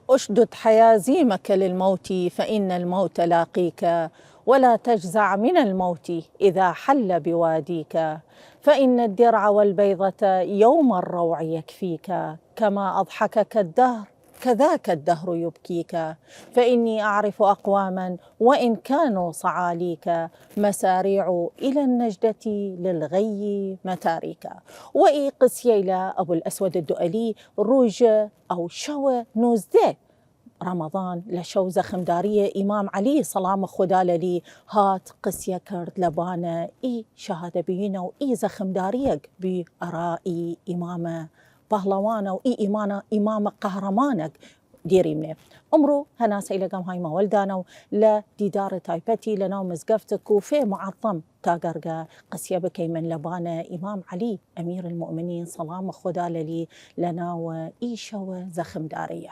اشدد حيازيمك للموت فإن الموت لاقيك، ولا تجزع من الموت إذا حل بواديك، فإن الدرع والبيضة يوم الروع يكفيك، كما أضحكك الدهر كذاك الدهر يبكيك، فإني أعرف أقواما وإن كانوا صعاليك، مساريع إلى النجدة للغي متاريك. وإي قسيلة أبو الأسود الدؤلي روج أو شو نوزده رمضان لشو زخمدارية إمام علي سلام خدا لي هات قسية كرد لبانة إي شهادة بينا وإي زخمدارية بأرائي إمام بهلوانا وإي إمام قهرمانك ديري منه عمرو هنا سيلقام هاي ما ولدانا لديدار تايبتي لنا مزقفتك وفي معظم تاقرقا قسية بكي من لبانة إمام علي أمير المؤمنين سلام خدا لي لنا وإيشو زخمدارية.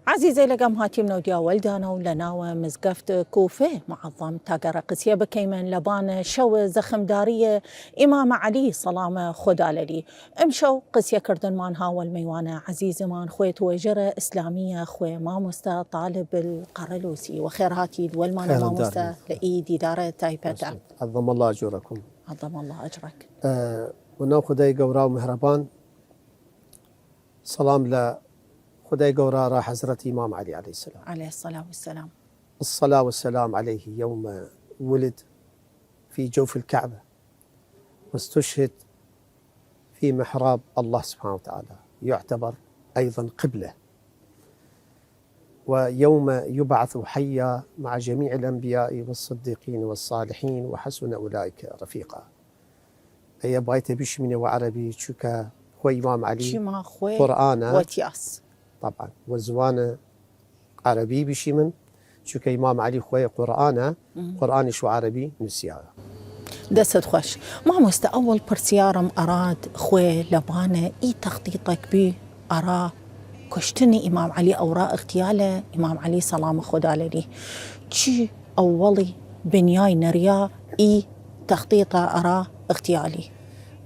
عزيزي لقام هاتيمنا وديا ولدانا ولنا ومزقفت كوفي معظم تاقر قسية بكيمن لبانة شو زخمدارية إمام علي سلامة خدا لي امشو قسية كردن مان هاول ميوانا عزيزي مان خويت وجرة إسلامية خوي ما مستا طالب القرلوسي وخير هاتي دول ما مستا لإي ديدارة تايبتا. عظم الله أجركم. عظم الله أجرك. ونو خداي قورا ومهربان سلام لا خداي قورا را حضرة إمام علي عليه السلام عليه الصلاة والسلام. الصلاة والسلام عليه يوم ولد في جوف الكعبة واستشهد في محراب الله سبحانه وتعالى يعتبر أيضا قبلة، ويوم يبعث حيا مع جميع الأنبياء والصديقين والصالحين وحسن أولئك رفيقا. أي بايت بشمن وعربي شكا هو إمام علي قرآن وتياس طبعا وزوانه عربي بشمن شكا إمام علي خوي قرآن شو عربي نسيانا دست خوش ما مستا أول برسيارم أراد خوي لبانة إي تخطيطك بي أرى كشتني إمام علي أوراء اغتياله إمام علي سلام خدا لي شي أولي بنياي نريا إي تخطيطه أرى اغتيالي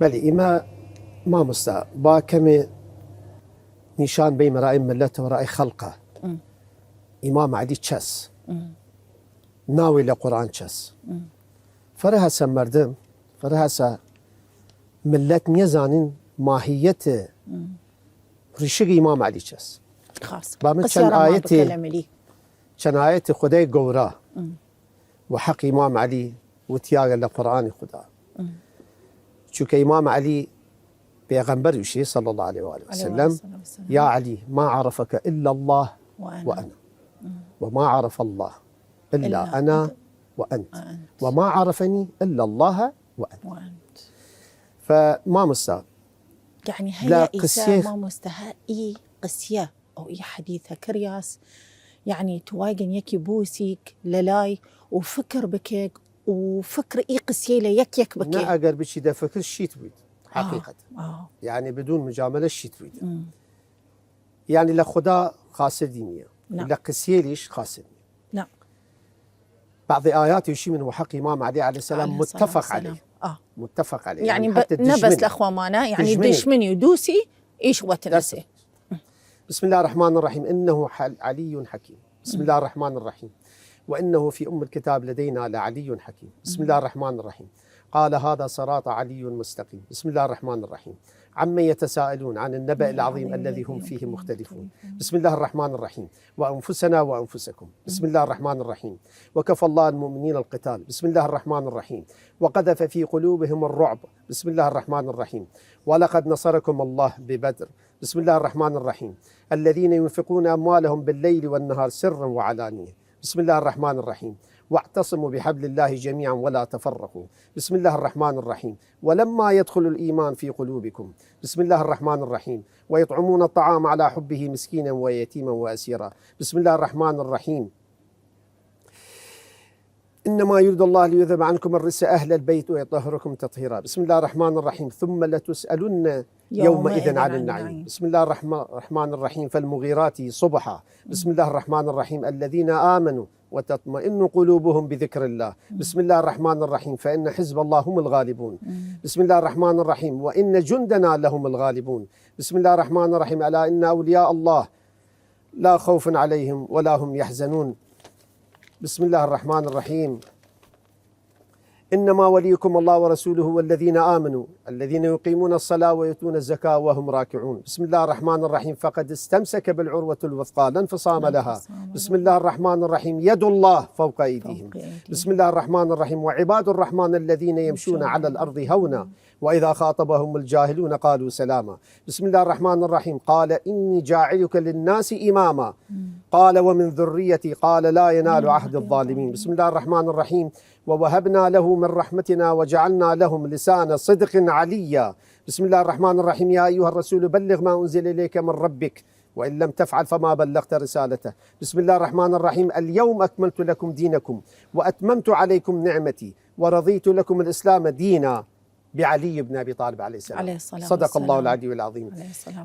بلي ما مستا با كمي نشان بين رأي ملته ورأي خلقه. إمام علي تشس ناوي لقرآن تشس فرهسا مردم فرهسا ملت نيزانين ماهيته رشق إمام علي تشس خاص بس كان آيتي خداي قورا وحق إمام علي وتياغ لقرآن خدا شوك إمام علي بيغمبر يشي صلى الله عليه وآله وسلم يا علي ما عرفك إلا الله وأنا وما عرف الله إلا أنا وأنت وما عرفني إلا الله وأنت. فما مستوى يعني هي إيسا ما مستوى إي قسية أو إي حديثة كرياس يعني تواجن يكي بوسيك للاي وفكر بكيك وفكر إي قسية ليك بكيك نا أقر بشي دا فكر الشي تريد حقيقة يعني بدون مجاملة الشي تريد يعني لخدا خاصة دينية لقسية ليش خاصة دينية. نعم بعض آيات يشي من وحق إمام علي عليه السلام متفق عليه متفق عليه يعني نبس الأخوة مانا يعني دشمني ودوسي إيش وتنسي. بسم الله الرحمن الرحيم إنه علي حكيم. بسم الله الرحمن الرحيم وإنه في أم الكتاب لدينا لعلي حكيم. بسم الله الرحمن الرحيم قال هذا صراط علي مستقيم. بسم الله الرحمن الرحيم عما يتساءلون عن النبأ العظيم الذي هم فيه مختلفون. بسم الله الرحمن الرحيم وأنفسنا وأنفسكم. بسم الله الرحمن الرحيم وكفى الله المؤمنين القتال. بسم الله الرحمن الرحيم وقذف في قلوبهم الرعب. بسم الله الرحمن الرحيم ولقد نصركم الله ببدر. بسم الله الرحمن الرحيم الذين ينفقون أموالهم بالليل والنهار سرا وعلانية. بسم الله الرحمن الرحيم واعتصموا بحبل الله جميعا ولا تفرقوا. بسم الله الرحمن الرحيم ولما يدخل الإيمان في قلوبكم. بسم الله الرحمن الرحيم ويطعمون الطعام على حبه مسكينا ويتيما وأسيرا. بسم الله الرحمن الرحيم إنما يريد الله ليذهب عنكم الرجس أهل البيت ويطهركم تطهيرا. بسم الله الرحمن الرحيم ثم لتسألن يومئذ عن النعيم. بسم الله الرحمن الرحيم فالمغيرات صبحا. بسم الله الرحمن الرحيم الذين آمنوا وتطمئن قلوبهم بذكر الله. بسم الله الرحمن الرحيم فإن حزب الله هم الغالبون. بسم الله الرحمن الرحيم وإن جندنا لهم الغالبون. بسم الله الرحمن الرحيم ألا إن أولياء الله لا خوف عليهم ولا هم يحزنون. بسم الله الرحمن الرحيم إنما وليكم الله ورسوله والذين آمنوا الذين يقيمون الصلاة ويؤتون الزكاة وهم راكعون. بسم الله الرحمن الرحيم فقد استمسك بالعروة الوثقى لا انفصام لها. بسم الله الرحمن الرحيم يد الله فوق أيديهم. بسم الله الرحمن الرحيم وعباد الرحمن الذين يمشون على الأرض هونا وإذا خاطبهم الجاهلون قالوا سلاما. بسم الله الرحمن الرحيم قال إني جاعلك للناس إماما قال ومن ذريتي قال لا ينال عهد الظالمين. بسم الله الرحمن الرحيم ووهبنا له من رحمتنا وجعلنا لهم لسان صدق عليا. بسم الله الرحمن الرحيم يا أيها الرسول بلغ ما أنزل إليك من ربك وإن لم تفعل فما بلغت رسالته. بسم الله الرحمن الرحيم اليوم أكملت لكم دينكم وأتممت عليكم نعمتي ورضيت لكم الإسلام دينا بعلي بن أبي طالب عليه السلام. صدق الله العلي العظيم.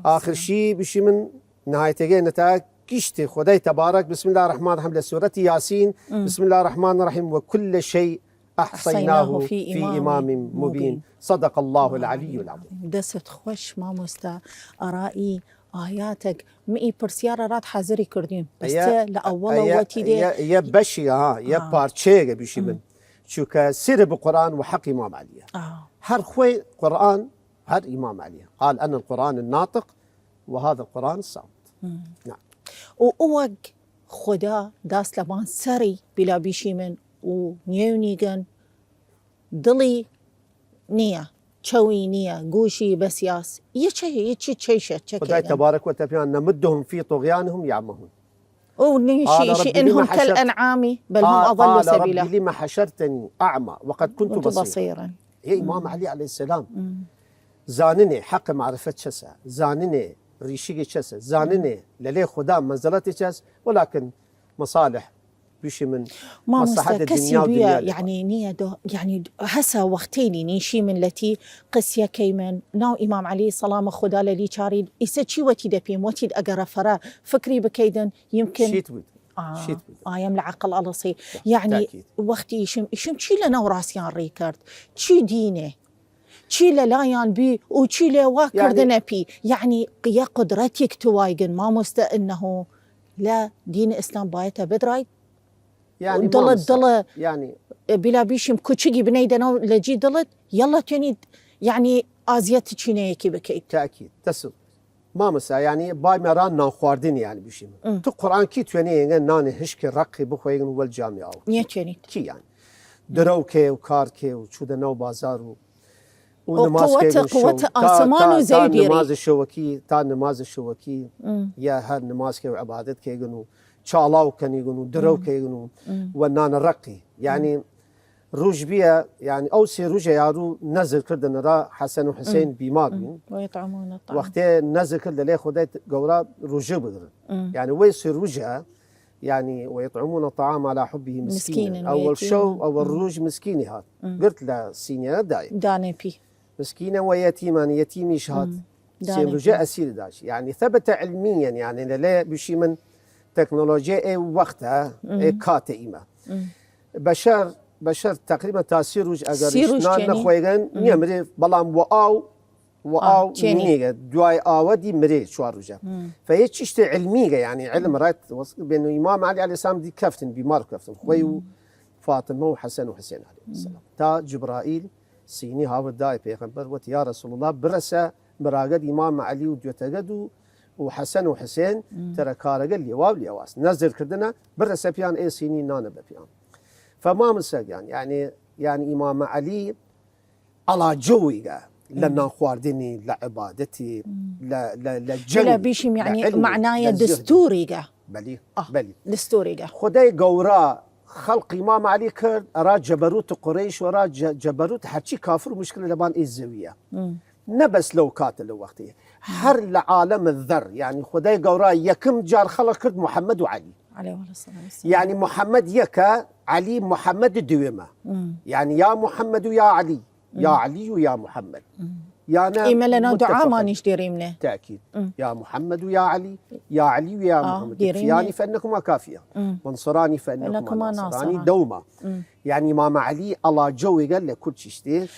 آخر شيء بشي من نهاية نتاج كشتي خدي تبارك. بسم الله الرحمن الرحيم لسورة ياسين. بسم الله الرحمن الرحيم وكل شيء أحصيناه في إمام مبين. صدق الله العلي العظيم. دست خوش ما مستا أرائي آياتك مئي برسيارة رات حاضري كردين بس لأولا وتي دي يا بشي يا بارتشيغ بشي من شوكا سير بالقرآن وحق إمام علي. هر خوي قرآن هر إمام علي قال أنا القرآن الناطق وهذا القرآن الصامت. نعم وأوج خدا داس لبان سري بلا بيشي من ونيونيغن دلي نية شوي نية قوشي بسياس يتشي خداي تبارك وتعالى نمدهم في طغيانهم يعمهون. ونشي إنهم كالأنعام بل هم أضلوا سبيلا. ربي لما حشرتني أعمى وقد كنت بصيرا. يا إمام علي عليه السلام زانني حق معرفة شسا زانني ريشيكي شسا زانني للي خدا منزلتي شس ولكن مصالح بشي من مصلحة الدنيا والدنيا يعني نية يعني هسا وقتيني نيشي من التي قسيا كيمن ناو إمام علي سلام خدا للي شاري إسا وتي دبيم وتي أقرفرا فكري بكيدن يمكن شيتود يملع عقل ألصي يعني وقتي يشم شي لنا وراسيان ريكارد شي دينه شي لايان بي وشي لواكردنا بي يعني يا قدرتك توايقن ما مست إنه لا دين الإسلام بايته بدرايد يعني ضلت يعني بلا بيشم كوتشيجي بنيدنا لجي ضلت يلا تاني يعني آزيات تشينيكي بكيت تأكيد تسد ما مسا يعني باي مران نان خواردين يعني بيشم تو قرآن كي تواني نان هشكي رقي بخوين والجامعة نيتشيني كي يعني دروكي وكاركي وشودا نو بازار قوة آسمان وزيديري نماز الشوكي نماز الشوكي يا هر نماز كي وعبادت كي يقولوا شالاو كان يقولوا درو كي يقولوا ونان رقي يعني روج بيا يعني أوسي روج يارو نزل كردنا را حسن وحسين بيمار ويطعمون الطعام وقت نزل كرد ليه خديت قورا روج بقدر يعني ويسي روجها يعني ويطعمون الطعام على حبه مسكين أول شو أول روج مسكيني هات قلت له سينيا داني بي مسكينة ويتيما يتيمي شهاد سيرجع أسير داش يعني ثبت علميا يعني لا بشي من تكنولوجيا وقتها كاتئمة بشر تقريبا تاسيروج أجريش نان نخويجن نيمري بلام وآو نيجا دواي آودي مري شواروجا فيتشت علمية يعني علم رات بأنه إمام علي عليه السلام دي كفتن بمار كفتن خوي فاطمة وحسن وحسين عليه السلام تا جبرائيل سيني هاو الداي بيغمبر وتي يا رسول الله برسا مراقد إمام علي وديوتقدو وحسن وحسين ترى كارقل لي واو لي واس نزل كردنا برسا بيان اي سيني نانا بيان فما مسك يعني إمام علي على جوي لنا خواردني لعبادتي لجنگ لا بيشم يعني معناه دستوري بلي دستوري خدای گورا خلق امام علي کرد اراد جبروت قريش وراد جبروت هرچی کافر مشكله لبان الزاويه نبس لو كاتل وقتها هر العالم الذر يعني خدای گورا يكم جار خلق کرد محمد وعلي عليه الصلاه والسلام يعني محمد يكا علي محمد دويمه يعني يا محمد ويا علي يا علي ويا محمد يعني إما لنا دعاء ما نشتري منه تأكيد يا محمد ويا علي يا علي ويا محمد كفياني فإنكما كافية وانصراني فإنكما ناصراني دوما يعني إمام علي الله جوي قال لك كل شيء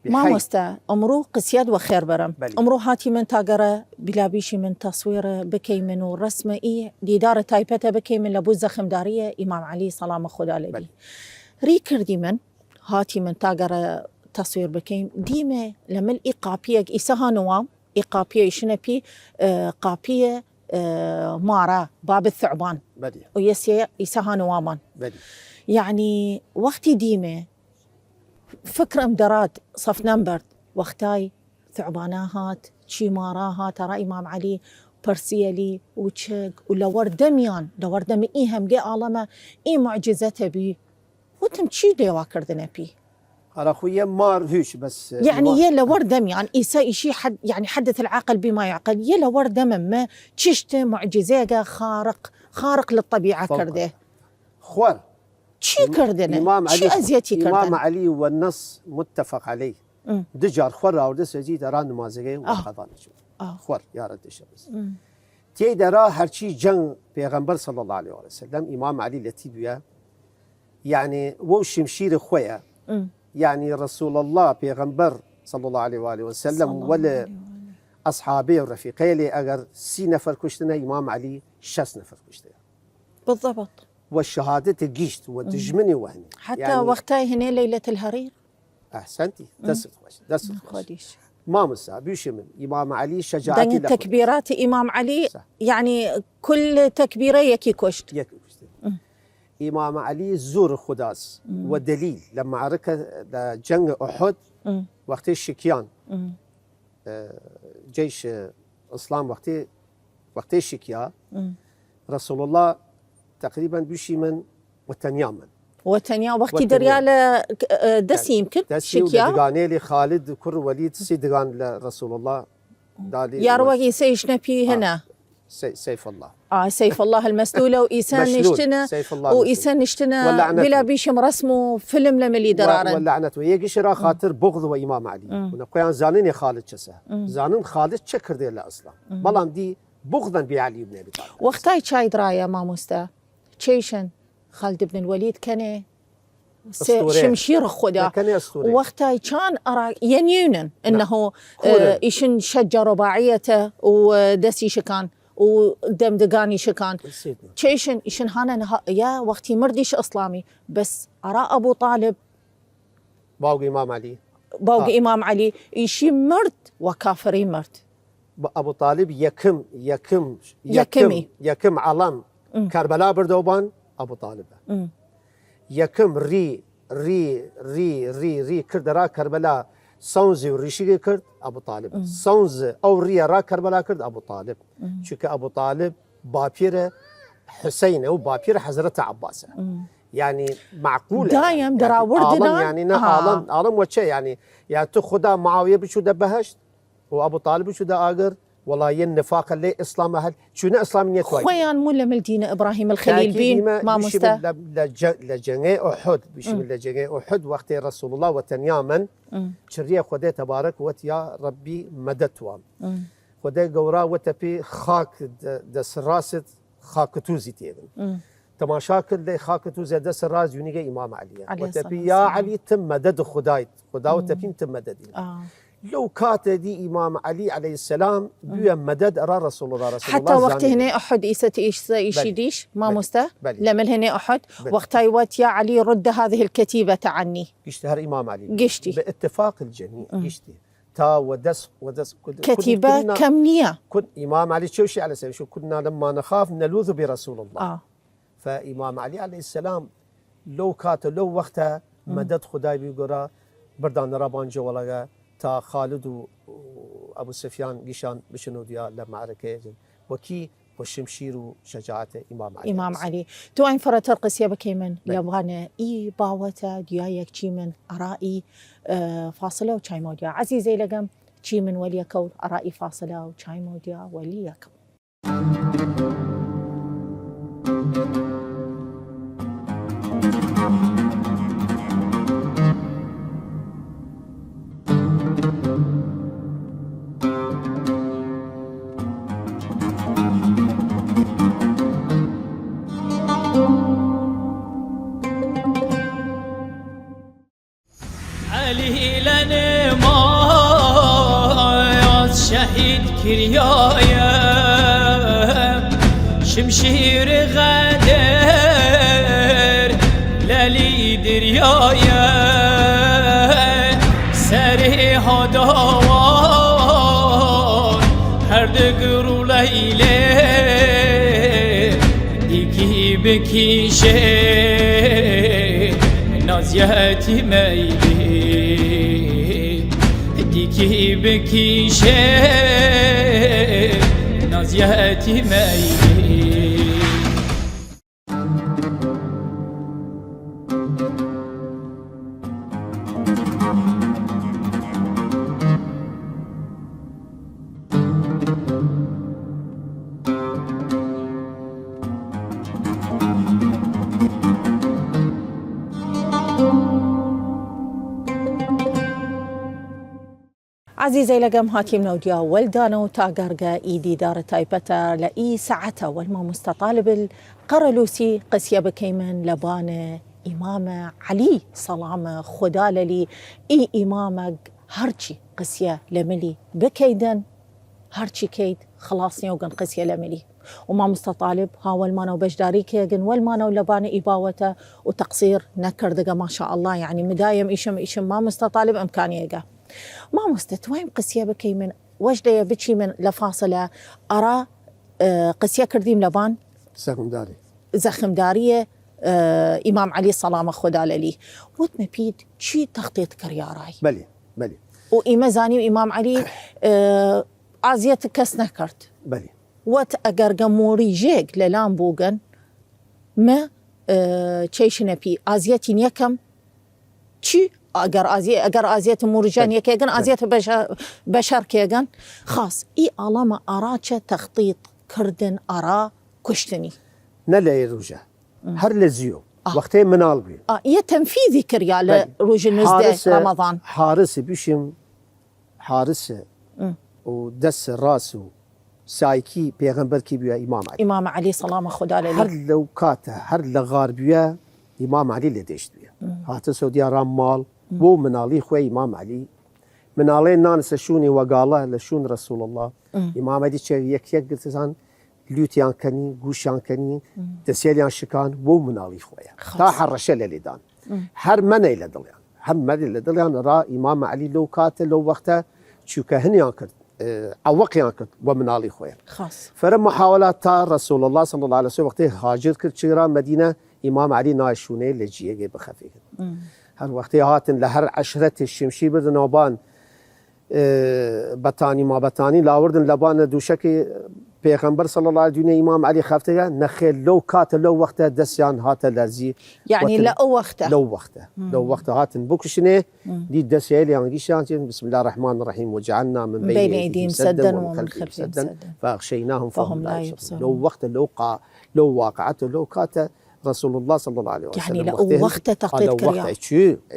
ما مستا أمرو قسياد وخير برم أمرو هاتي من تاقرة بلا بيشي من تصوير بكي من ورسمة إيه ديدار تايبته بكي من لبوز خمدارية إمام علي سلام خدا لدي ريكر دي من هاتي من تاقرة تصوير بكيم ديما لما الإيقابية إساها نوام إيقابية شنبي قابية مارا باب الثعبان ويسي إساها نوامان يعني وقتي ديما فكرة مدرات صف نمبر وقتاي ثعباناهات شي ماراهات ترى إمام علي برسيلي وشق ولور دميان لور دمي إيهم دي عالمة إيه معجزته بي وتم شي دي واكردنا بي أخويا مار هيش بس يعني يلا وردم يعني إيسا شيء حد يعني حدث العقل بما يعقل يلا وردم ما تشته معجزة خارق للطبيعة كرده خوار شي كردنا إمام علي شي أزيتي كردنا إمام علي والنص متفق عليه دجار خوار أو دس جديد ران مازجي وخذان خوار يا رد الشمس تي درا هرشي جن بيغمبر صلى الله عليه وسلم إمام علي لتيبيا يعني وش مشير خويا يعني رسول الله بيغمبر صلى الله عليه وآله وسلم ولا أصحابه ورفيقه لي أجر 6 نفر كشتنا إمام علي 6 نفر كشتنا بالضبط والشهادة جيشت وتجمني وهني حتى يعني وقتها هنا ليلة الهرير أحسنتي دست خوش ما مسا بيش من إمام علي شجاعتي تكبيرات إمام علي صح. يعني كل تكبيرة يكي كشت إمام علي زور خداس ودليل لما عركة جنگ أحد وقت الشكيان جيش إسلام وقت الشكيا رسول الله تقريبا بيشي من وتنيا وقت دريال دسي يمكن شكيا ودقاني لي خالد كر وليد سيدقان لرسول الله يا روحي سيشنبي هنا سيف الله سيف الله المسلولة وإيسان نشتنا وإيسان نشتنا بلا بيشم رسمه فيلم لملي درارا ولعنته ويجي را خاطر بغض وإمام علي ونقيان زانين خالد شسه زانين خالد شكر دي له أصلا بلان دي بغضا بعلي بن أبي طالب وقتاي شاي درايا ما مستا تشيشن خالد بن الوليد كان شمشير خدا وقتها كان أرى ينيونن إنه إيشن شجر رباعيته ودسي شكان ودم دقاني شكان تشيشن إيشن هانا يا وقتي مرديش إسلامي بس أرى أبو طالب باوقي إمام علي إمام علي إيشي مرد وكافري مرد أبو طالب يكم علم كربلاء بردوبان أبو طالب يكم ري كردرا كربلاء صونزي وريشي كرد أبو طالب صونز أو ري را كربلاء كرد أبو طالب شوك أبو طالب بابير حسين أو بابير حضرة عباس يعني معقولة دايم درا وردنا يعني عالم وشي يعني تخدا معاوية بشو دبهشت وأبو طالب بشو دا آجر والله النفاق اللي إسلام أهل شو إسلام نيتواي خويان مولا ملدينا إبراهيم الخليل بين ما مستا لجنة أحد بيشمل لجنة أحد وقت رسول الله وتنيامن شرية خدي تبارك وتيا ربي مدتوام خدي جورا وتبي خاك دس راست خاك توزي تيبن تماشاكل اللي خاك توزي دس راز يونيجي إمام علي وتبي يا علي تم مدد خدا وتبي تم مدد لو كات دي إمام علي عليه السلام بيا مدد أرى رسول الله حتى وقت هنا أحد إيشيديش ما مسته لما هنا أحد وقت يا علي رد هذه الكتيبة عني يشتهر إمام علي قشتي باتفاق الجميع قشتي تا ودس كتيبة كمنية كنت إمام علي شو شيء على سبيل شو كنا لما نخاف نلوذ برسول الله فإمام علي عليه السلام لو كات لو وقتها مدد خداي بيقرا بردان ربان جوالها تا خالد وابو سفيان قيشان بشنو ديا لمعركه وكي والشمشير وشجاعة إمام علي تو این فراتر قصیه بکی من لبغانه ای باوتا دیایک چی من ارائي فاصله و چای مودیا عزیزی لقم چی من وليكو ارائي فاصله و چای مودیا وليكو. علي لنا ما شهيد كريايا شمشير غدر للي دريايا سري هداوان هر دقرو ليلة ديكي بكيشه نازياتي ميلي ديكي بكيشه نازياتي ميلي. عزيزي لقم هاكيم نوديا ولدانو تاقرقا إيدي دار تايبتا لإي ساعتا والما مستطالب القرلوسي قسيا بكيمن لبانة إمام علي صلامة خداللي إي إمامك هرشي قسيا لملي بكيدن هرشي كيد خلاص نيوغن قسيا لملي وما مستطالب ها والمانو بجداري كيغن والمانو لبانة إباوتا وتقصير نكر دقا ما شاء الله يعني مدايم إيشم ما مستطالب إمكانيقا ما مستتوين قسيا بكي من وجدة بتشي من لفاصلة أرى قسيا كرديم لبان زخم دارية إمام علي الصلامة خدا لي وتم بيد شي تخطيط كرياراي بلي وإما زاني وإمام علي عزية كسنة كرت بلي وات أجر جموري جيك للام بوغن ما تشيشنا بي عزيتي نيكم شي اگر آزیت مورجانیه کهگن آزیت بشر کهگن خاص ای علامه آراچه تخطیط کردن آرا کشتنی نلا روجه هر لزيو وقتی منال بي یه تنفیذی کریا لروج نزده رمضان حارس بيشم حارس ودس راسه سايكي پیغمبر کی بیا امام علي سلام خدا لله هر لو كاته هر لغار بیا امام علي لديشت بیا هات سعودية رام بو منالي خوي إمام علي منالي نانس شوني وقاله لشون رسول الله إمام علي يك قلت زان لوتيان كني قوشان كني تسيليان شكان بو منالي خويا تا حرش لليدان هر من إلى دليان هر من إلى دليان را إمام علي لو كات لو وقته شو كهني أكد عوق ياكد ومنالي خويا خاص فرم محاولات تا رسول الله صلى الله عليه وسلم وقته هاجر كرت شيرا مدينة إمام علي ناشونه لجيه بخفيه هر وقتی هاتن لهر عشرت الشمشي بردن وبان بطاني ما بطاني لاوردن لبان دوشك پیغمبر صلى الله عليه وسلم امام علي خافته نخل لو كات لو وقته دسيان هات لرزي يعني لو وقته هاتن بوكشنه دي دسيال يعني شان بسم الله الرحمن الرحيم وجعلنا من بين ايديهم سدا ومن خلفهم سدا فاغشيناهم فهم لا يبصرون لو وقته لو واقعته لو كات رسول الله صلى الله عليه وسلم يعني لو وقت تخطيط كريا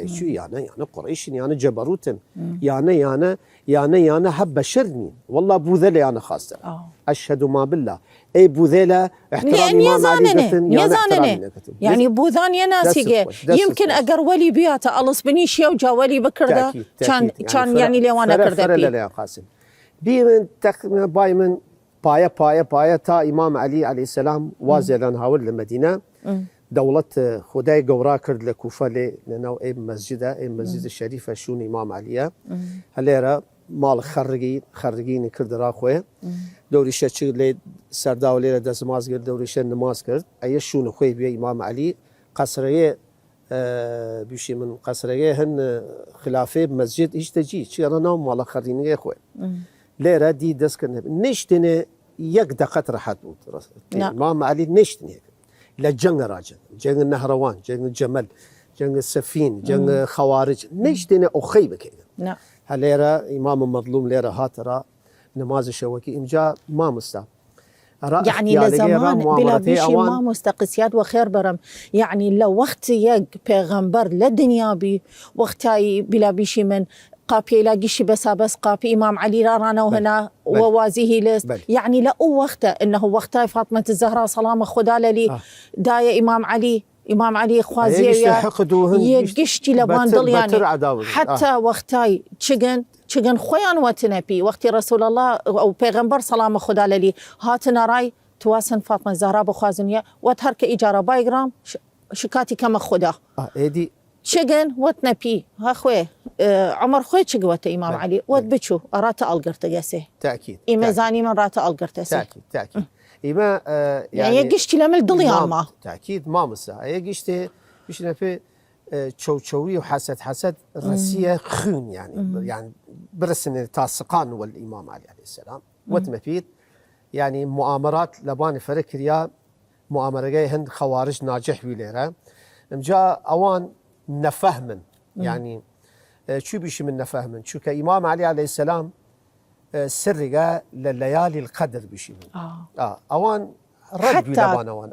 شو يعني قريش يعني جبروت يعني هب بشرني والله بوذله انا خاصه اشهد ما بالله اي بوذله احترام امام علي يعني بوذان ناسيقه يمكن اقر ولي بياته الص بني شي وجا ولي بكرده كان يعني لوانا كرده لا قاسم بي من باي من بايا تا امام علي عليه السلام وازلان هاول المدينه دولة خدای گورا کرد لکوفه لناو ای مسجد الشريفة شون امام علي هلیرا مال خرگین کرد را خواه دوریشه چی لی سرداو لیره دست ماز کرد دوریشه نماز کرد ایه شون خواه بیا امام علي قصره بيشي من قصريه هن خلافه بمسجد ايش تجي شي انا نوم ولا خريني اخوي ليره دي دسكن نشتني يك دقت راحت امام علي نشتني لجن راجل جن النهروان جن الجمل جن السفين جن خوارج نشتني اخيبك نعم هالليره امام المظلوم ليره هاترا نماز شوكي امجا ما مستا يعني لزمان بلا بيشي ما مستقسيات وخير برم يعني لو وقت يق پیغمبر لدنيا بي وقتاي بلا بيشي من قابي لاقيشي بس قابي إمام علي رانا وهنا ووازيه لس يعني لا وقته إنه وقتاي فاطمة الزهراء سلام خدا لي داية إمام علي خوازيه يقشتي لبان ضل يعني حتى وقتاي چگن خویان واتنبي وقتی رسول الله او پیغمبر سلام خدا للی هاتنا راي تواسن فاطمه الزهراء بخوازنيه وترك اجاره بايغرام شكاتي كما خدا ايدي چگن واتنبي ها خوي عمر خوي چگوت امام علي ود بچو ارات القرت يسه تاكيد اما زاني من رات القرت تاكيد اما يعني يقشتي لمل ضليان ما تاكيد ما مسا يقشتي مش نفي تشوي وحسد رسيه خون يعني برسن تاسقان والامام علي عليه السلام وتمفيد يعني مؤامرات لبان فريق ريا مؤامره جاي هند خوارج ناجح ويليرا جاء اوان نفهم يعني شو بيشي من نفهم شو كامام علي عليه السلام سرقه لليالي القدر بيشي اوان رد لبان اوان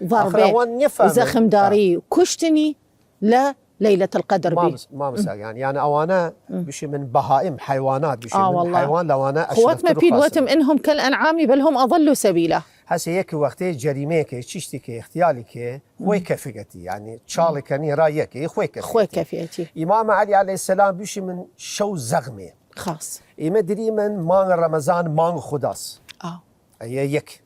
ضربه زخم داري كشتني لا ليلة القدر بي ما مسا يعني أوانا بشي من بهائم حيوانات بشي من والله. حيوان لو أنا قوات ما بيد وتم إنهم كالأنعام بل هم أضلوا سبيلا هسه يك وقتي جريمة كي تشتي كي اختيالي كي خوي كفيتي يعني تشالي كاني رايك خوي كفيتي إمام علي عليه السلام بشي من شو زغمة خاص إما دري من مان رمضان مان خداس هي يك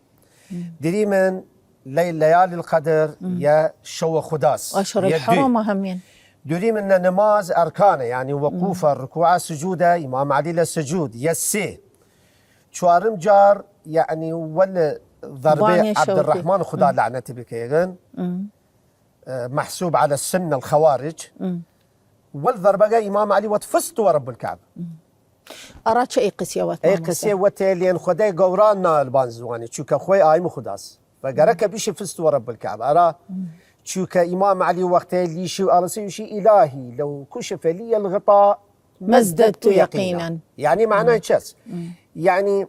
دري من ليالي القدر يا شو خداس أشهر الحرم همين دري من نماز أركانه يعني وقوف الركوع سجوده إمام علي للسجود يسي شوارم جار يعني ولا ضربة عبد الرحمن خدا لعنته بكيغن محسوب على السنة الخوارج والضربة إمام علي وتفست ورب الكعبة أراد أي قسية أي قسية وتلين خداي قورانا البانزواني شو كخوي آيم خداس فقرك بيش فست ورب الكعبة أرى شو كإمام علي وقت اللي شو أرسل شيء إلهي لو كشف لي الغطاء ما ازددت يقينا يعني معناه شس يعني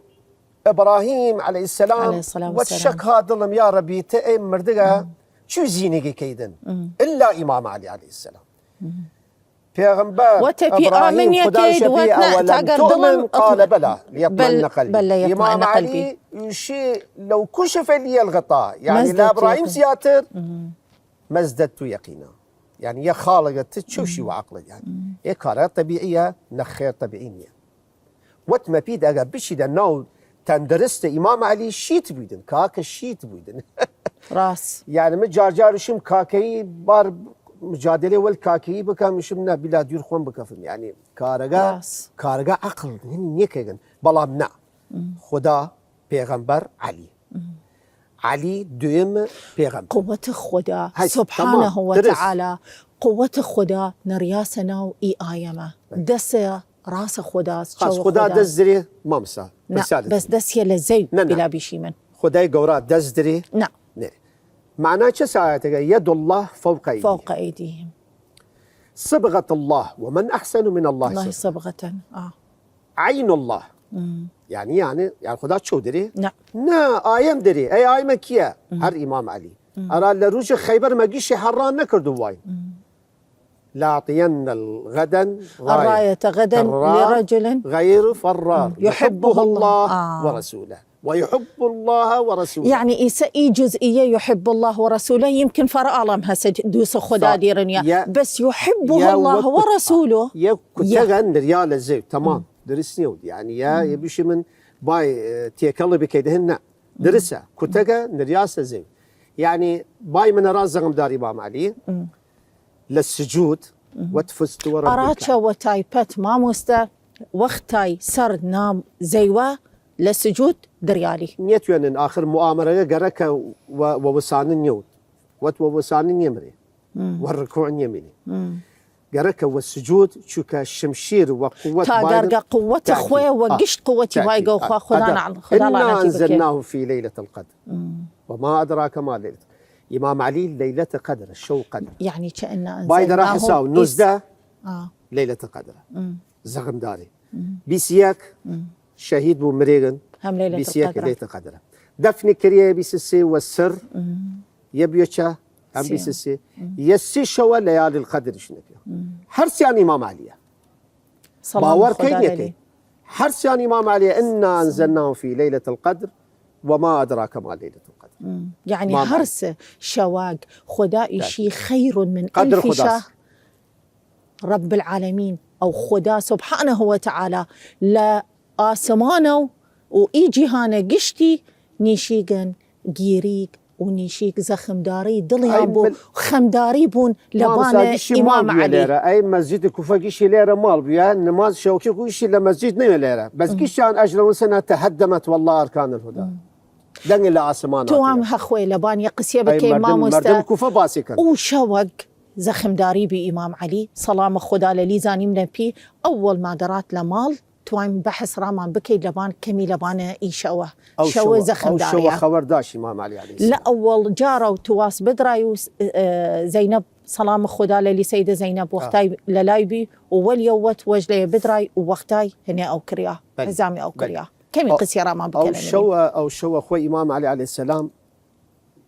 إبراهيم عليه السلام والشك هذا يا ربي تأم مردقة شو زينك كيدن إلا إمام علي عليه السلام پیغمبر وتبي آمن خدا شفيع ولم تؤمن قال بلى ليطمئن قلبي إمام علي شيء لو كشف لي الغطاء يعني لا إبراهيم سياتر ما ازددت يقينا يعني يا خالقت تشوشي وعقلك يعني هي كارات طبيعية نخير طبيعية وتما بيد أجا بشي دناو تندرست إمام علي شيت بيدن كاك شيت بيدن راس يعني مجارجار شم كاكي بار مجادله والكاكي بكا مشمنا بلا دير خون بكفن يعني كارغا عقل نيكيغن بلام نا خدا پیغمبر علي دوم پیغمبر قوة خدا سبحانه وتعالى قوة خدا نرياسنا اي آيما دس راس خدا خدا دس دري مامسا بس دس يلزي بلا بيشي من خداي قورا دس دري نعم معناه شو ساعتك يد الله فوق أيديهم صبغة الله ومن أحسن من الله صبغة عين الله يعني خدا شو دري نعم آيام دري أي آيام كيا هر إمام علي أرى لروج خيبر ما جيش حران نكردوا واي لاعطين الغدا الراية غدا لرجل غير فرار يحبه الله ورسوله ويحب الله ورسوله يعني اي جزئيه يحب الله ورسوله يمكن فرق الله هسه دوس خدا ديرنيا بس يحبه الله ورسوله يا كتغن ريال الزي تمام درسني يعني يا يبيش من باي تيكل بكيدهن درسها كتغا نرياس الزي يعني باي من رازغم دار امام علي للسجود وتفست ورب اراتشا وتايبت ما مستا وقتاي سر نام زيوا للسجود دريالي نيت يونن آخر مؤامرة جرك ووسان نيوت ووسان يمري والركوع يميني قرك والسجود شوكا الشمشير وقوة تاقرق قوة خوي وقشت قوتي بايقة وخوا خدانا إنا أنزلناه في ليلة القدر وما أدراك ما ليلة إمام علي ليلة قدر الشو قدر يعني كأنه أنزلناه بايد راح يساوي نزده ليلة القدر زغم داري بيسياك شهيد بو مريغن هم ليلة بيسياك القدر ليلة القدر دفن كريه بيسسي والسر يبيوشا هم بيسسي يسي شوى ليالي القدر شنو حرس يعني إمام علي باور كيديكي حرس يعني إمام علي إنا أنزلناه في ليلة القدر وما أدراك ما ليلة القدر يعني هرس شواق خدا شيء خير من ألف شهر رب العالمين أو خدا سبحانه وتعالى لا آسمانو وإيجي هانا قشتي نيشيقن جيريق ونيشيك زخم داري دليابو خمداري بون لبانا إمام علي أي مسجد كوفا قشي ليرة مال بيا نماز شوكي قشي لمسجد نيو ليرة بس قشي عن أجل سنة تهدمت والله أركان الهدى دن إلى آسمان توام هخوي لبان يقسي بكي إمام مردم كوفا باسكا وشوق زخم داري بإمام علي صلام خدا للي زاني منبي أول ما درات لمال توام بحث رامان بكي لبان كمي لبان إيشوه شوه زخم داري أو شوه خبر داش إمام علي عليه السلام لا أول جارة تواس بدراي زينب صلام خدا للي سيدة زينب وقتاي للايبي ووليوت وجلي بدراي ووقتاي هنا أو كريا حزامي أو كريا كمي قسي رامان بكي أو شوه أخوي إمام علي عليه السلام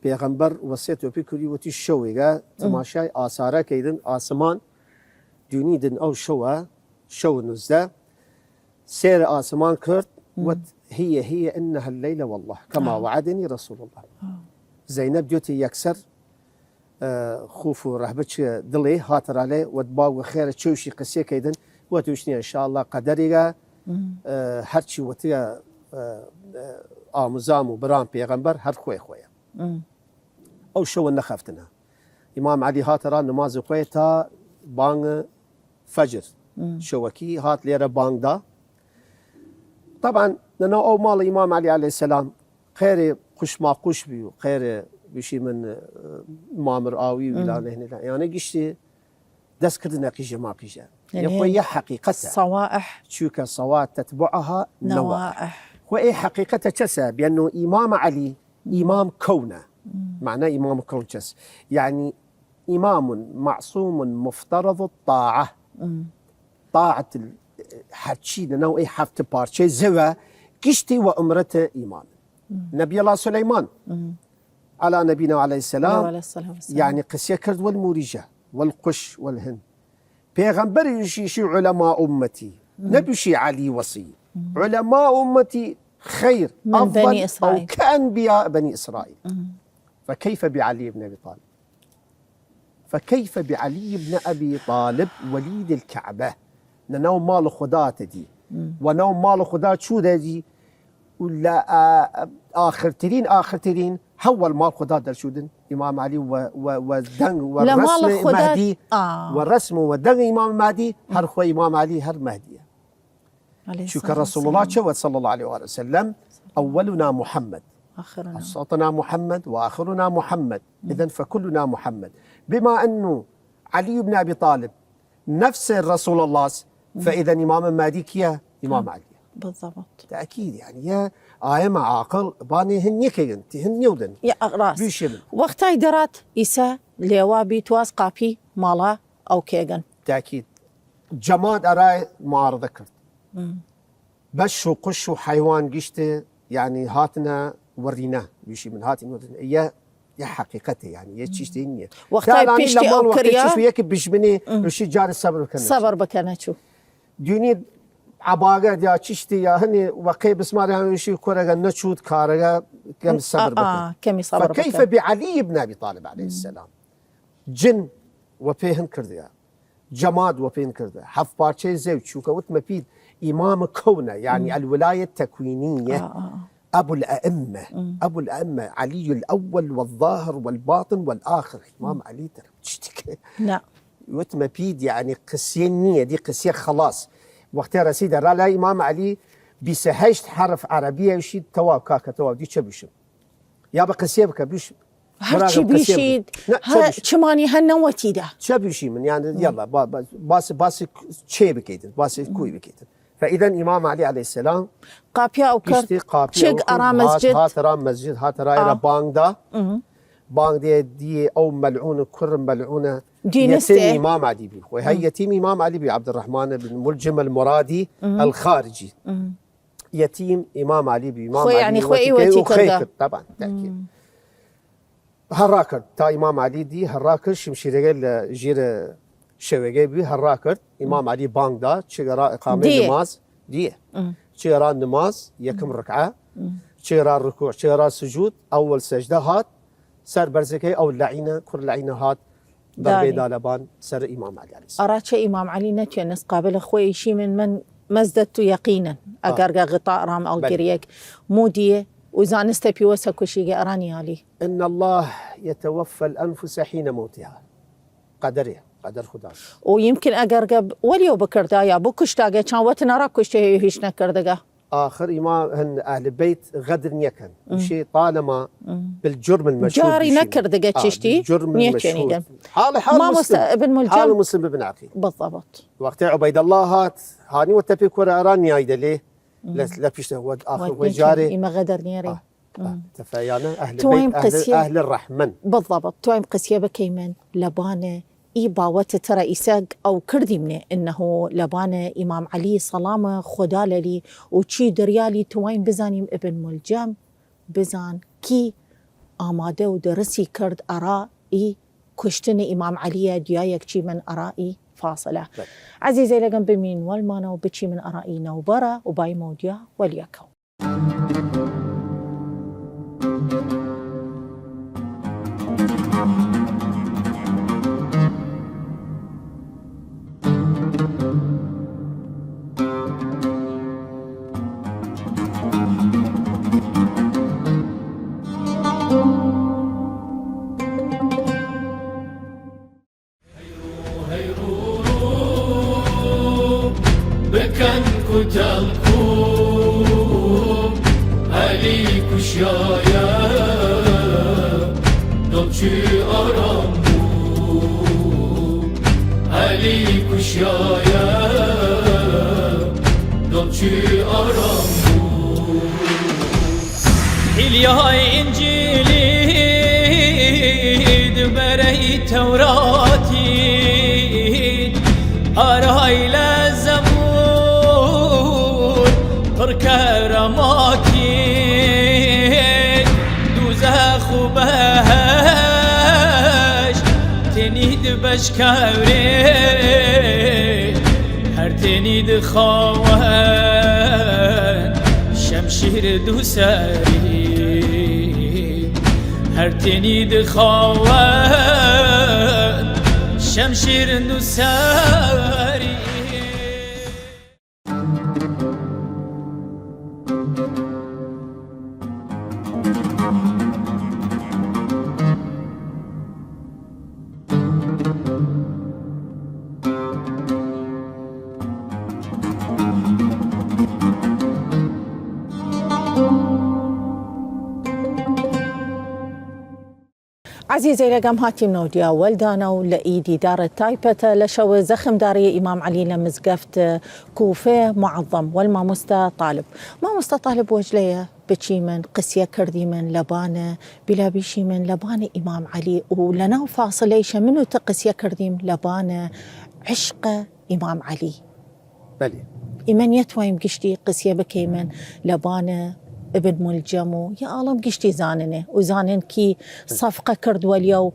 پیغمبر وصیت بکری وتی شویگه تماشای آثاره کردن آسمان دونیدن او شو نزده سير آسمان كرت هي إنها الليلة والله كما وعدني رسول الله زينب جوتي يكسر خوف ورهبتش دلي هاتر عليه وتباو خير تشوشي قسيه كيدن وتوشني إن شاء الله قدريغا هرشي وتيا آموزام وبرام پیغمبر هر خويا أو شو نخفتنا إمام علي هاترا نماز خوي تا بانغ فجر شوكي هات ليرة بانغ دا طبعا لنا أو مال إمام علي عليه السلام خير قش ما قش بيو خير بشي من مامر آوي ولا هنا يعني قشتي دس كدنا قيجة ما قيجة يا حقيقة صوائح شوكا صوات تتبعها نوائح وإيه حقيقة كسا بأنه إمام علي إمام كونه معناه إمام كون كس يعني إمام معصوم مفترض الطاعة طاعة حتشي نوعي حفت بارشي زوا كشتي وأمرته إمام نبي الله سليمان على نبينا عليه السلام يعني قسيا كرد والمورجة والقش والهن بيغمبر يشي علماء أمتي نبي علي وصي علماء أمتي خير من أفضل بني إسرائيل أو كأنبياء بني إسرائيل فكيف بعلي بن أبي طالب فكيف بعلي بن أبي طالب وليد الكعبة نوم مال خدات دي ونوم مال خدات شو دي ولا آخر ترين هو المال خدات در شودن إمام علي ودن والرسم مهدي والرسم ودن إمام مهدي هر خو إمام علي هر مهدي شو كرسول الله شوت صلى الله عليه وسلم أولنا محمد أوسطنا محمد وآخرنا محمد إذن فكلنا محمد بما أنه علي بن أبي طالب نفس رسول الله فإذا إمام مهديك يا إمام علي بالضبط تأكيد يعني يا آية عاقل باني هنيكين هن يودن يا أغراس وقتها درات إيسا ليوابي تواس قابي مالا أو كيغن تأكيد جماد أراي معارضة كرت بش وقش وحيوان قشته يعني هاتنا وريناه بيشي من هاتنا وريناه يا حقيقته يعني يتشتيني وقتها بيشتي أو كريا وياك بيشبني وشي جار الصبر بكنا صبر بكنا شو ديني عباقة يا تشتي يا هني وقي بسماري هني وشي كورا نشود كارا كم الصبر بكنا كم صبر فكيف بكنا. بعلي بن أبي طالب عليه السلام جن وفيهن كرديا جماد وفين كرديا حف بارشي زوج شو كوت مفيد إمام كونه يعني الولاية التكوينية أبو الأئمة علي الأول والظاهر والباطن والآخر إمام علي تشتكي نعم وتمبيد يعني قسية نية دي قسية خلاص وقت رسيدة لا إمام علي بسهشت حرف عربية وشي تواب كاكا تواب دي شبشم يا بقسية بك بيش هرچی بیشید چمانی هنوتی ده چه بیشی من يعني يلا باس چه بكيدن باس كوي بكيدن فاذا امام علي عليه السلام قابيا او كرت شق ارا مسجد هات رام مسجد هات رايرا بانغدا بانغ دي او ملعونه كر ملعونه يتيم امام علي بي وهي يتيم امام علي بي عبد الرحمن بن ملجم المرادي الخارجي يتيم امام علي بي امام علي يعني خوي وتي طبعا تاكيد هراكر تا امام علي دي هراكر شمشيرغل جير شويغي بي هراكر امام علي بانغ دا چغرا اقامه نماز دي چغرا نماز يكم ركعه چغرا الركوع چغرا السجود اول سجده هات سر برزكي او اللعينه كل لعينه هات ضربي دالبان سر امام علي عليه السلام اراك امام علي نتي نس قابل خوي شي من مزدت يقينا اقرقا غطاء رام او قريك موديه وزانست بيوسا كوشي اراني علي ان الله يتوفى الانفس حين موتها قدره قدر خدا ويمكن اقرقب وليو بكردايا بوكشتاقه كان وتنرا كشتي هيش نكردقه اخر امام هن اهل البيت غدر نيكن شيء طالما بالجرم المشهور جاري نكردقه تشتي بالجرم المشهور حال ما مسلم ابن ملجم حال مسلم بن عقيل بالضبط وقت عبيد الله هات هاني وتبيك ورا اراني هيدا ليه لا فيش هو اخر وجاري ما غدر نيري تفايانا اهل البيت اهل الرحمن بالضبط تويم قسيه بكيمن لبانه إيبا وتترى إيساق أو كردي منه إنه لبانة إمام علي صلامة خدالة لي وشي دريالي توين بزانيم ابن ملجم بزان كي آماده ودرسي كرد أرائي كشتن إمام علي ديايك شي من أرائي فاصلة عزيزي لقم بمين والمانا وبتشي من أرائي نوبرة وباي موديا وليكو بكن كتلكم علي كشايا دمشي أرامبو علي كشايا دمشي أرامبو إلياي إنجيلي دبري توراتي أراي كرماتي دوزخ وبهش تنيد بشكوري هر تنيد خاوان شمشير دوساري هر تنيد خاوان شمشير دوساري عزيزي لقم هاتي منوديا ولدانا ولإيدي دار التايبة لشو زخم داري إمام علي لمزقفت كوفة معظم والما مستطالب ما مستطالب وجلية بشي من قسية كردي من لبانة بلا بشي من لبانة إمام علي ولنا فاصليش منو تقسية كردي من لبانة عشق إمام علي بلي إمن يتويم قشتي قسية بكي من لبانة ابن ملجمو يا عالم قشتي زاننه وزانن كي صفقة كرد واليو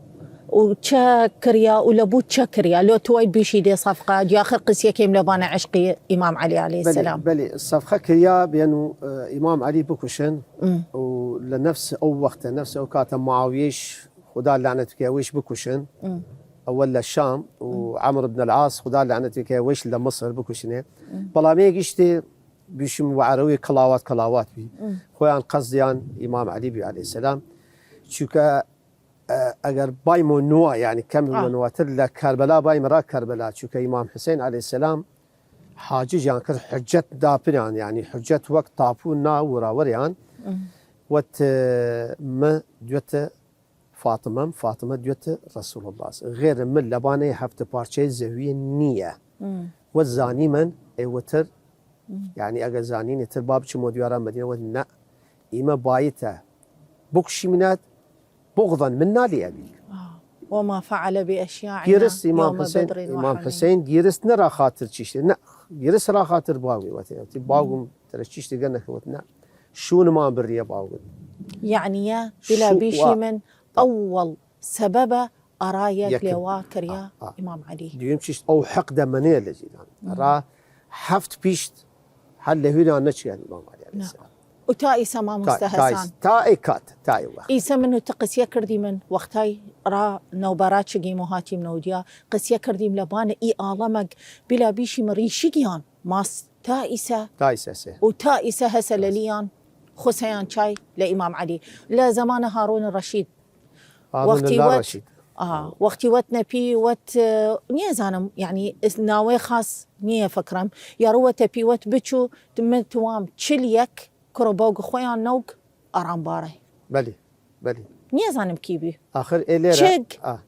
وچا كريا ولبو چا كريا لو توي بيشي دي صفقة دي آخر قسية كيم لبانا عشقي إمام علي عليه السلام بلي الصفقة كريا بينو إمام علي بكوشن ولنفس أو وقت نفس أوقات معاويش خدا لعنتك ويش بكوشن أول الشام وعمر بن العاص خدا لعنتك ويش لمصر بكوشنه بلا ما قشتي بيشم وعروي كلاوات بي خوان قصديان إمام علي بي عليه السلام شوكا اگر باي نوع يعني كم نواتر لكربلاء باي مرا كربلاء شوكا إمام حسين عليه السلام حاجج يعني كر حجة دابريان يعني حجة وقت طابونا وراوريان وت ما دوت فاطمه دوت رسول الله غير من لبانه هفت بارچه زویه نیه والزاني من وتر يعني اگر زاني نتر باب چه مديارا مدينه ودنا اما بايته بكشي منات بغضا منا لابيك وما فعل باشياعنا جيرس امام يوم حسين بدر امام وحنين. حسين جيرس نرى خاطر تشيش لا جيرس را خاطر باوي وتي باوم ترى تشيش تقنا وتنا شو ما بريه باوي يعني يا بلا شو بيشي من اول سبب ارايك يكن. لواكر يا امام علي ديوم تشيش او حقد منيه لجيدان را حفت بيشت حل هنا نشي الامام علي عليه السلام وتائسة ما مستهسان تاي كات تاي وقت إيسا منو تقس يكردي من وقتاي را نوبرات شقي مهاتي منوديا قس يكردي ملبان إي آلمك بلا بيشي مريشيقيان ماس تائسة تايسه وتائسة هسلليان خسيان شاي لإمام علي لا زمان هارون الرشيد هارون الله رشيد وقتی وقت نپی وقت نیه زانم يعني ناوي خاص نیه فکرم یارو وقت پی وقت بچو تمتوام چلیک كروبوغ خويا نوك ارام باري بلي نیه زانم كيبي اخر اليرا شق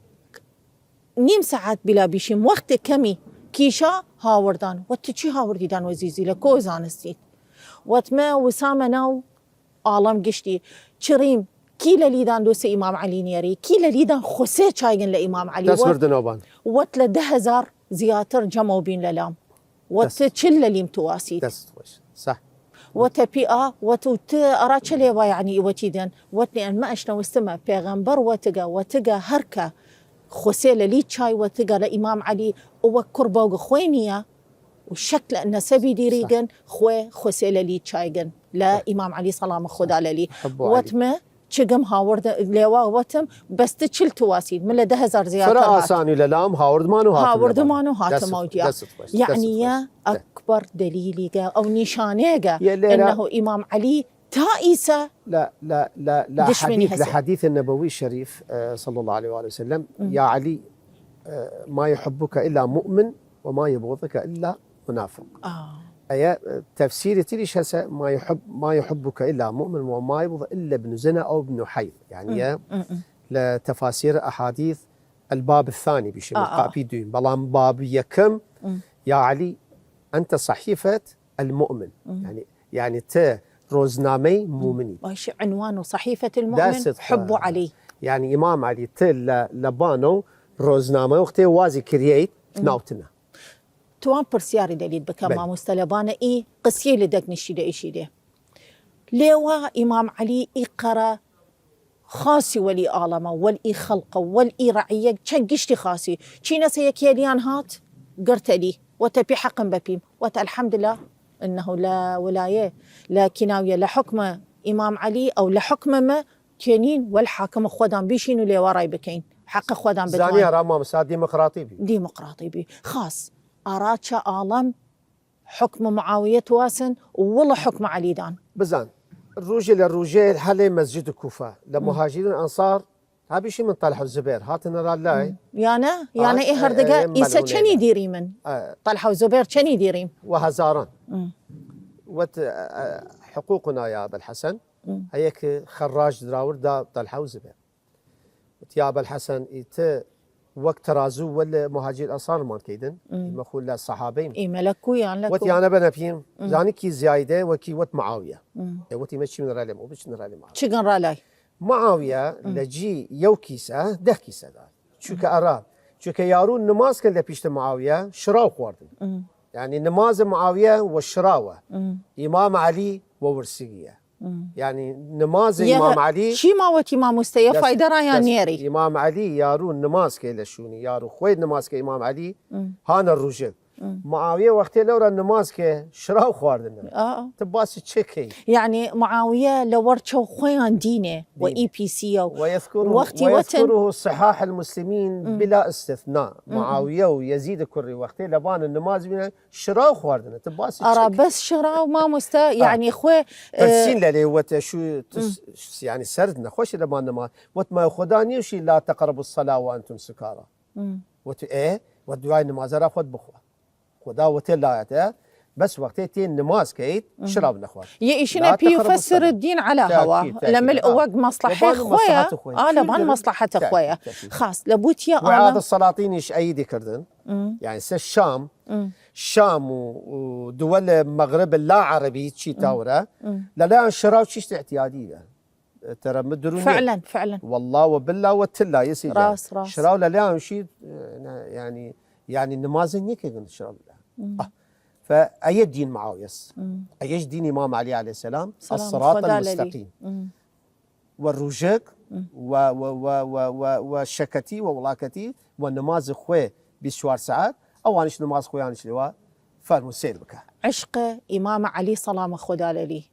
نيم ساعات بلا بيشم وقت كمي كيشا هاوردان وقت چي هاوردي دان وزيزي لكو زانستيت وقت ما وسامة ناو عالم قشتي چريم كيلا ليدان دوس امام علي نيري كيلا ليدان خسي چايغن لامام علي تسمر دنوبان وقت لدهزار زياتر جمعوا بين للام وقت چل ليم تواسيت صح وتبيئة وتوت أراتشلي يعني وتيدن وتني أن ما أشنا واستمع بيغمبر وتجا هركة خسيلة لي شاي وتجا لإمام علي وكربوغ خوينية والشكل أن سبي ديريجن خسيلة لي شايجن لا إمام علي سلام خدا لي وتما چگم هاورد لوا وتم بس تشل تواسيد من لده هزار زيادة فرا آساني للام هاورد مانو هاتم موجيا يعني يا أكبر دليل أو نشانه إنه إمام علي تائسة لا حديث النبوي الشريف صلى الله عليه وآله وسلم يا علي ما يحبك إلا مؤمن وما يبغضك إلا منافق أي تفسير تليش هسه ما يحبك إلا مؤمن وما يبغض إلا ابن زنا أو ابن حي يعني لتفاسير أحاديث الباب الثاني بشيء بيدين بلام باب يكم يا علي أنت صحيفة المؤمن يعني روزنامي مؤمني وايش عنوانه صحيفة المؤمن حب علي يعني إمام علي لبانو روزنامي وقتي وازي كرييت ناوتنا توان برسياري دليل بكما مستلبانة إي قصية لدك نشيدة إيشيدة ليوا إمام علي إقرأ خاصي ولي عالمه والإي خلقه والإي رعية تشنقشتي خاصي تشينا سيكياليان هات قرت لي وتبي حق ببيم الحمد لله إنه لا ولاية لا كناوية لا حكم إمام علي أو لا حكم ما تينين والحاكم خودان بيشينو لي وراي بكين حق خودان بتوان زانية رامام ساد ديمقراطي بي خاص أراتش عالم حكم معاوية واسن والله حكم علي دان بزان الرجال حالي مسجد الكوفة لمهاجرين أنصار هابي شي من طلحة الزبير هاتنا رالاي يانا إيه هردقا إيسا چني ديري من طلحة والزبير چني ديري وهزاران حقوقنا يا أبا الحسن هيك خراج دراور دا طلحة والزبير يا أبا الحسن وقت ترازو ولا مهاجر أنصار ما كيدن مخول للصحابين إيه ملكو يعني لكو وتي أنا بنفيم زاني كي زايدة وكي وت معاوية وتي ماشي من رالي مو بش من رالي معاوية شكن رالاي معاوية لجي يو كيسة ده كيسة دا شو كأراب شو كيارون نماز كان لبيشت معاوية شراو خواردن يعني نماز معاوية والشراوة إمام علي وورسيقية يعني نماز إمام علي شي ما وتي ما مستيا فايدة رايا نيري إمام علي يارون نماز كي لشوني يارو خويد نماز كي إمام علي هانا الرجل معاوية وقت لورا النماز كي شراو خواردنا تباسي تشكي يعني معاوية لورشو خويان دينه وإي بي سي ويذكره صحاح المسلمين بلا استثناء معاوية ويزيد كري وقت لبان النماز بنا شراو خواردنا تباسي تشكي أرى بس شراو ما مستا يعني خوي ترسين للي وت شو يعني سردنا خوش لبان النماز وت ما خداني وشي لا تقربوا الصلاة وأنتم سكارى وت إيه ودعاء النماز را خد بخوا خدا وتلاته بس وقتين نماز كيت شراب نخوات يشنا بي يفسر الدين على هوا لما الأوق مصلحة خويا لبان مصلحة خويا خاص لبوت يا وعاد السلاطين ايش ايدي كردن يعني الشام الشام ودول المغرب اللا عربي شي تاورة لا شراو شيء اعتيادية ترى مدرون فعلا والله وبالله وتلا يسير راس شراو لا شيء يعني نمازن يكن شراو فأي دين معه يس أيش دين إمام علي عليه السلام الصراط المستقيم والرجاق والشكتي وولاكتي والنماز خوي بشوار ساعات أو أنش نماز خوي أنش لواء فرمو سير بك عشق إمام علي سلام خدا لي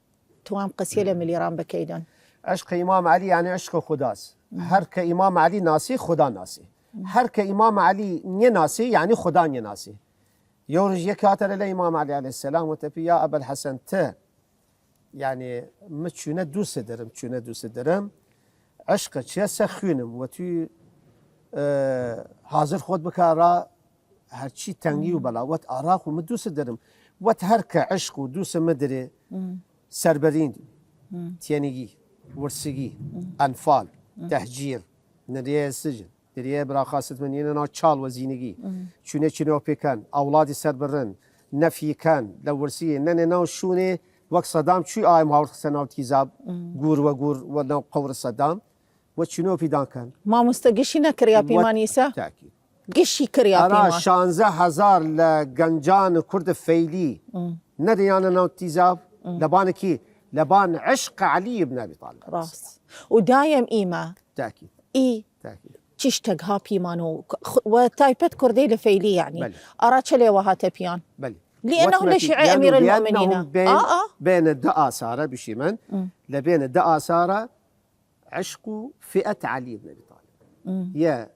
توام قسيلة من الإيران بكيدان عشق إمام علي يعني عشق خداس هر كإمام علي ناسي خدا ناسي هر كإمام علي ناسي يعني خدا ناسي يورج يكاتر الإمام علي عليه السلام وتبي يا أبا الحسن يعني متشونا دوس درم عشقك يا سخونم وتي حاضر خود بكارا هرشي تنگي وبلا وت أراق ومدوس درم وت هرك عشق ودوس مدري سربرين تيانيجي ورسيجي أنفال تهجير نريه السجن دريه برا خاصة من ينا تشال وزينجي شنو بيكان أولادي سربرن نفي كان لو ورسيه ننا شونه وقت صدام شو آي مهور سنة تيزاب جور ونو قور صدام وشنو في دان كان ما مستقشينا كريا بيمانيسا تأكيد قشي كريا بيمان 16,000 لجنجان كرد فيلي نديانا نو تيزاب لبانكي لبان عشق علي بن أبي طالب راس ودايم إيما تأكيد تأكيد تشتق ها بيمانو وتايبت كردي لفيلي يعني أراتشلي وهاتا بيان بلي لأنه لشيعي أمير المؤمنين بين الدعاء سارة بشيمن لبين الدعاء سارة عشق فئة علي بن أبي طالب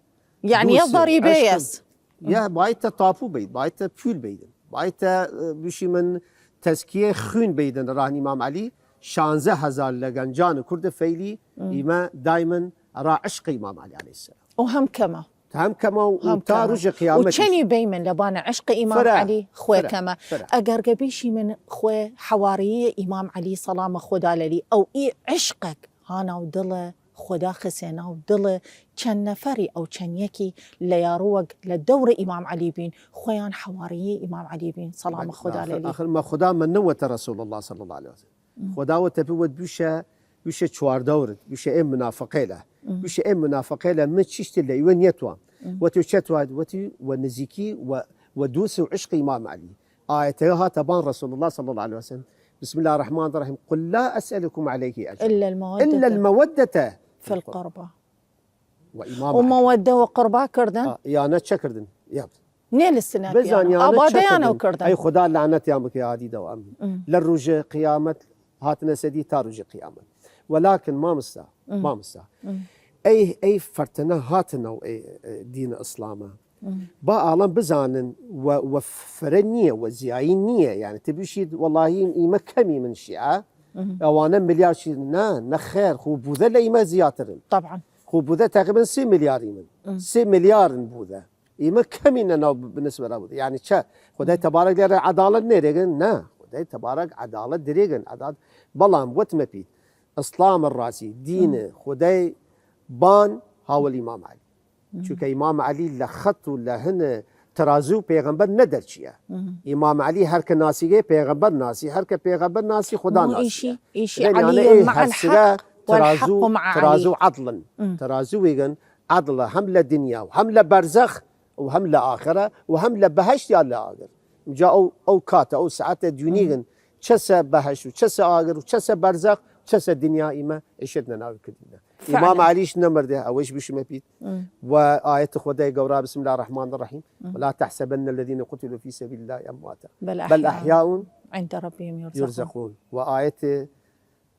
يعني يا ضريبيس يا بايتا طافو بيد بايتا بفول بيدن بايتا بشيمن تزكية خون بيدن راني إمام علي 16,000 لجنجان كرد فيلي إما دائما را عشق إمام علي عليه السلام وهم كما وتارج قيامته وشني بيمن لبانا عشق إمام علي خوي كما أقرقبيشي من خوي حواري إمام علي سلام خدا لي أو عشقك هانا ودله خدا خسينا ودله كان نفري أو كان يكي لياروق للدور إمام علي بين خويان حواري إمام علي بين سلام خدا لي آخر ما خدا من نوة رسول الله صلى الله عليه وسلم خدا وتبود بيشا تشوار دورت بيشا منافقه له بيشا منافقه له متششت اللي وين يتوان وتشتواد ونزيكي ودوس عشق إمام علي آياتها تبان رسول الله صلى الله عليه وسلم بسم الله الرحمن الرحيم قل لا أسألكم عليه أجر إلا المودة في القربة ومودة وقربة كردن يا نتشا كردن يا نيل السنة أبا ديانا وكردن أي خدا لعنت يامك يا عدي دوام للرجاء قيامة هاتنا سدي تارجي قيامة ولكن ما مسا أي فرتنا هاتنا دين إسلامه با عالم بزانن وفرنية وزياينية يعني تبيشيد والله إيمة كمي من الشيعة أوانا مليار شيء نخير خو بوذا لإيمة زياترن طبعا خو بوذا تقريبا 6 مليار إيمن 6 مليار بوذا إيمة كمي نو بالنسبة له يعني شا خداي تبارك لي عدالة نيريغن نا خداي تبارك عدالة دريغن عدالة بلام وتمبيت إسلام الراسي دين خداي بان هاو الإمام علي چونکه امام علی لخط و لهن ترازو پیغمبر ندر چیه امام علی هر که ناسیه پیغمبر ناسی هر که پیغمبر ناسی خدا ناسی ایشی علی مع الحق ترازو ترازو عدلا ترازو ويغن عدل هم لدنيا وهم لبرزخ وهم لآخرة وهم لبهشت يا لآخر جاء أو كاتا أو ساعات ديونيغن چسا بهشت وچسا آخر وچسا برزخ وچسا دنيا إما إشتنا ناوي كدنا إمام عليش نمرده أويش بيش مبيت وآية خداي قورا بسم الله الرحمن الرحيم ولا تحسبن الذين قتلوا في سبيل الله أمواتا بل أحياء عند ربهم يرزقون وآية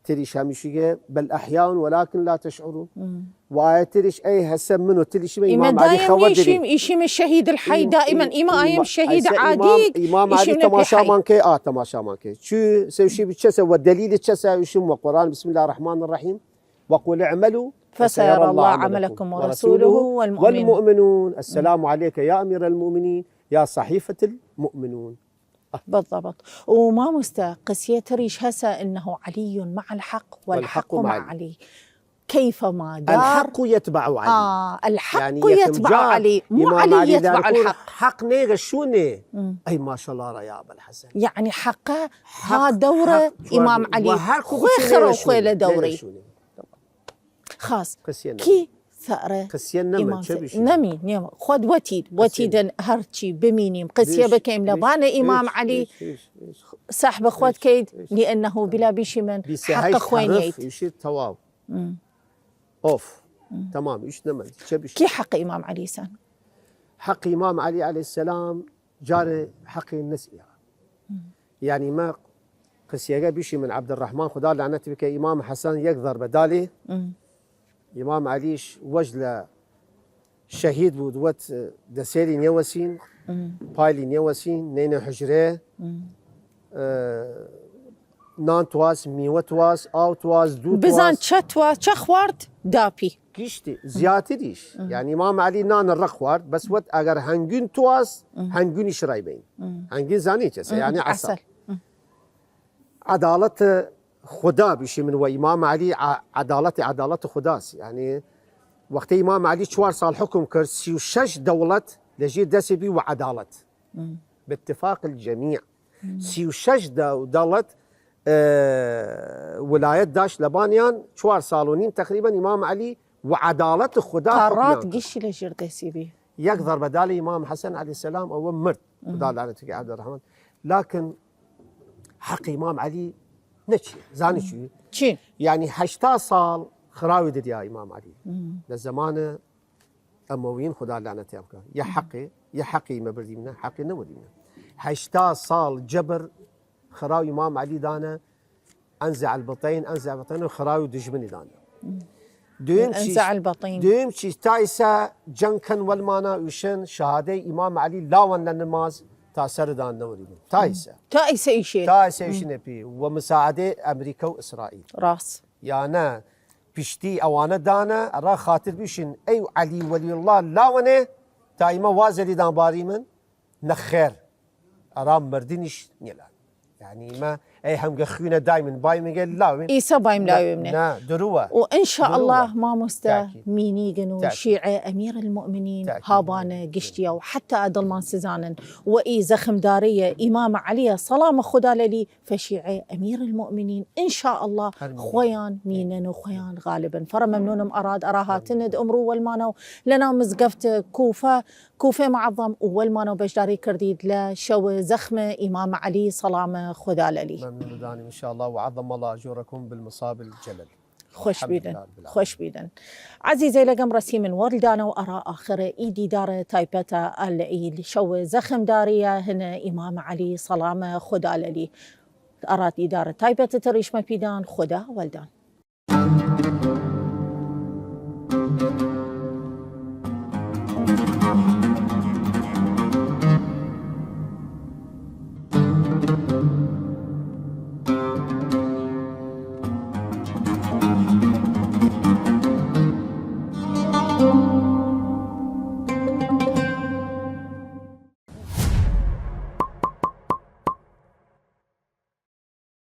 تريش همشية بل أحياء ولكن لا تشعرون وآية تريش أي هسم منه تريش إمام علي خوادري يشيم الشهيد الحي دائما إما أيم شهيد عادي إمام علي تماشا مانكي تماشا مانكي شو سوشي بتشسى والدليل تشسى يشم وقرآن بسم الله الرحمن الرحيم وقل اعملوا فسيرى الله عملكم ورسوله والمؤمنون السلام عليك يا أمير المؤمنين يا صحيفة المؤمنون بالضبط. وما قسية ريش هسه أنه علي مع الحق والحق مع علي. كيفما دار الحق يتبع علي. الحق يعني يتبع علي، مو علي يتبع الحق. حق نيغ شوني أي ما شاء الله ريا أبا الحسن، يعني حقه ها دورة إمام علي وخير وخيلة دوري خاص كي ثأرة إمام نمي خود وتيد هرتشي بمينيم قسية بكيم لبانا إمام علي سحب خود كيد لأنه بلا بيشي من حق خوينيت يشير تواب أوف تمام إيش نمل كي حق إمام علي سان حق إمام علي عليه السلام جاري حق النسئة يعني ما قسية بيشي من عبد الرحمن خدا لعنته بك إمام حسن يقدر بدالي إمام عليش وجله شهيد بودوت دسيلي نيوسين بايلي نيوسين نينا حجرة نان تواس ميوة تواس أو تواس دو تواس بزان شتوا شخوارد دابي كيشتي زيادة ديش يعني إمام علي نان الرخوارد بس وقت أجر هنجون تواس هنجون شرايبين هنجون زاني كسا يعني عسل عدالة خدا بيشي من وإمام علي عدالة خداس يعني وقت إمام علي 4 سال حكم كر 36 دولة لجي دسبي وعدالة باتفاق الجميع 36 دولة ولايات داش لبانيان 4 سال ونيم تقريبا إمام علي وعدالة خدا قارات قش لجير دسبي يقدر بدال إمام حسن عليه السلام أو مرد خدا لعنتك عبد الرحمن لكن حق إمام علي نتشي زاني شو شين يعني 8 سال خراوي دد يا إمام علي للزمانة أمويين خدا لعنته أبكى يا حقي ما بردي منه حقي نودي منه 8 سال جبر خراوي إمام علي دانا أنزع البطين وخراوي دجمني دانا انزع البطين دوم شي تايسا جنكن والمانا وشن شهادة إمام علي لاون للنماز تأثر دان نوري تايسا إيشي نبي ومساعدة أمريكا وإسرائيل راس يعني بيشتي أوانا دانا را خاطر بيشن أي علي ولي الله لاونه تايما وازلي دان باري من نخير أرام مردينش نيلان يعني ما أي هم قخونا دايما باي مقال لا إيسا بايم لا يمنا دروة وإن شاء الله ما مينيغن شيعة أمير المؤمنين هابانا قشتيا وحتى أدلمان سزانا وإي زخم دارية إمام علي صلام خدا للي فشيعة أمير المؤمنين إن شاء الله خويان مينن وخويان غالبا فرممنون أراد أراها تند أمرو والمانو لنا مزقفت كوفة معظم والمانو بجداري كرديد لشو زخمة إمام علي صلام خدا للي ممنون داني إن شاء الله وعظم الله أجوركم بالمصاب الجلل خوش بيدن عزيزي لقم رسيم والدانا وأراء آخر إيدي دار تايبتا اللي شو زخم دارية هنا إمام علي صلامة خدا للي أراد إدارة تايبتا تريش مبيدان خدا والدان